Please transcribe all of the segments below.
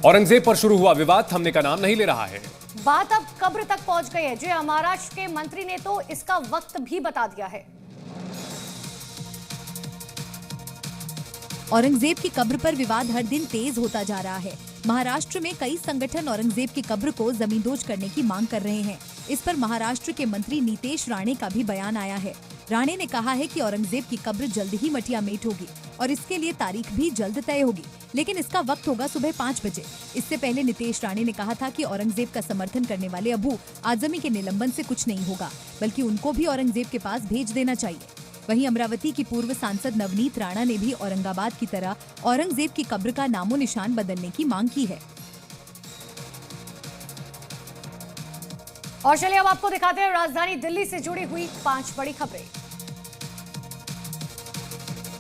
औरंगजेब पर शुरू हुआ विवाद थमने का नाम नहीं ले रहा है। बात अब कब्र तक पहुंच गई है। जय महाराष्ट्र के मंत्री ने तो इसका वक्त भी बता दिया है। औरंगजेब की कब्र पर विवाद हर दिन तेज होता जा रहा है। महाराष्ट्र में कई संगठन औरंगजेब की कब्र को जमींदोज करने की मांग कर रहे हैं। इस पर महाराष्ट्र के मंत्री नितेश राणे का भी बयान आया है। राणे ने कहा है कि औरंगजेब की कब्र जल्द ही मटिया मेट होगी और इसके लिए तारीख भी जल्द तय होगी, लेकिन इसका वक्त होगा सुबह 5 बजे। इससे पहले नितेश राणे ने कहा था कि औरंगजेब का समर्थन करने वाले अबू आजमी के निलंबन से कुछ नहीं होगा, बल्कि उनको भी औरंगजेब के पास भेज देना चाहिए। वहीं अमरावती की पूर्व सांसद नवनीत राणा ने भी औरंगाबाद की तरह औरंगजेब की कब्र का नामो निशान बदलने की मांग की है। और चलिए अब आपको दिखाते हैं राजधानी दिल्ली से जुड़ी हुई 5 बड़ी खबरें।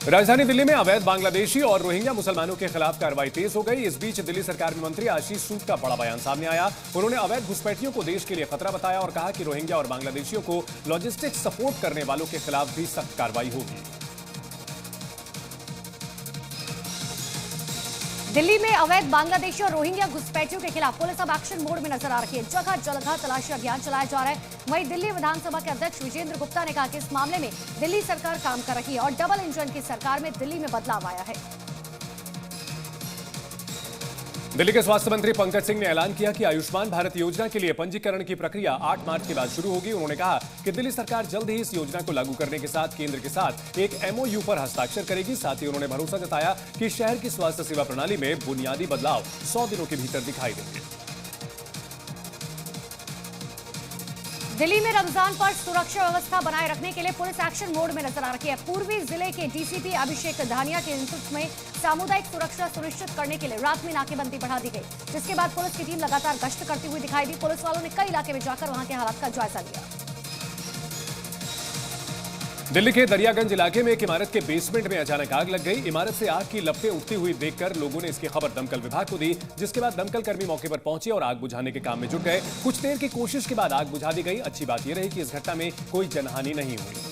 राजधानी दिल्ली में अवैध बांग्लादेशी और रोहिंग्या मुसलमानों के खिलाफ कार्रवाई तेज हो गई। इस बीच दिल्ली सरकार में मंत्री आशीष सूद का बड़ा बयान सामने आया। उन्होंने अवैध घुसपैठियों को देश के लिए खतरा बताया और कहा कि रोहिंग्या और बांग्लादेशियों को लॉजिस्टिक सपोर्ट करने वालों के खिलाफ भी सख्त कार्रवाई होगी। दिल्ली में अवैध बांग्लादेशी और रोहिंग्या घुसपैठियों के खिलाफ पुलिस अब एक्शन मोड में नजर आ रही है। जगह जगह तलाशी अभियान चलाया जा रहा है। वहीं दिल्ली विधानसभा के अध्यक्ष विजेंद्र गुप्ता ने कहा कि इस मामले में दिल्ली सरकार काम कर रही है और डबल इंजन की सरकार में दिल्ली में बदलाव आया है। दिल्ली के स्वास्थ्य मंत्री पंकज सिंह ने ऐलान किया कि आयुष्मान भारत योजना के लिए पंजीकरण की प्रक्रिया 8 मार्च के बाद शुरू होगी। उन्होंने कहा कि दिल्ली सरकार जल्द ही इस योजना को लागू करने के साथ केंद्र के साथ एक MOU पर हस्ताक्षर करेगी। साथ ही उन्होंने भरोसा जताया कि शहर की स्वास्थ्य सेवा प्रणाली में बुनियादी बदलाव 100 दिनों के भीतर दिखाई देंगे। दिल्ली में रमजान पर सुरक्षा व्यवस्था बनाए रखने के लिए पुलिस एक्शन मोड में नजर आ रही है। पूर्वी जिले के DCP अभिषेक धानिया के नेतृत्व में सामुदायिक सुरक्षा सुनिश्चित करने के लिए रात में नाकेबंदी बढ़ा दी गई, जिसके बाद पुलिस की टीम लगातार गश्त करती हुई दिखाई दी। पुलिस वालों ने कई इलाके में जाकर वहां के हालात का जायजा लिया। दिल्ली के दरियागंज इलाके में एक इमारत के बेसमेंट में अचानक आग लग गई। इमारत से आग की लपटें उठती हुई देखकर लोगों ने इसकी खबर दमकल विभाग को दी, जिसके बाद दमकल कर्मी मौके पर पहुंचे और आग बुझाने के काम में जुट गए। कुछ देर की कोशिश के बाद आग बुझा दी गई। अच्छी बात यह रही कि इस घटना में कोई जनहानि नहीं हुई।